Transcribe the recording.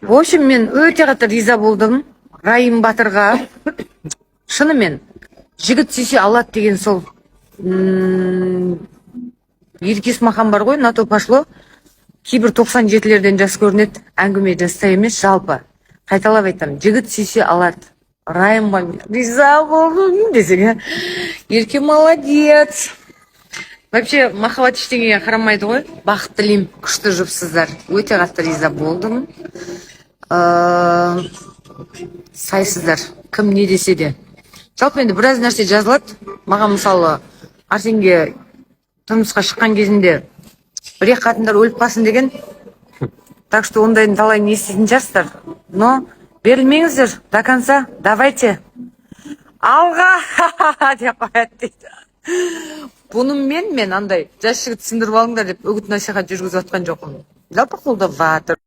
В общем, мен өте қатты риза болдым Райым Батырға. Шынымен жігіт сүйсе алады деген сол Еркес Махан бар ғой, на то пошло. Кейбір 97-лерден жас көрінеді, әңгіме жаста емес, жалпы. Қайталап айтамын, жігіт сүйсе алады. Райымға риза болдым десең, Ерке молодец. Вообще, махаббат ештеңеге қарамайды ғой. Бақыт тілеймін, күшті жұпсыздар. Өте қатты риза болдым. Сайсыздар, кім не десе де. Жалпы енді біраз нәрсе жазылады. Маған мысалы Арсенге тұрмысқа шыққан кезінде бір қатындар өліп қалсын деген. Так что ондайдың талайын еститін шығарсыздар. Но берілмеңіздер до конца. Давайте. Алға деп қояды дейді. Бұнымен мен андай жас жігіт сындырып алыңдар деп үгіт насихат жүргізіп жатқан жоқпын. Жалпы қолдап жатыр.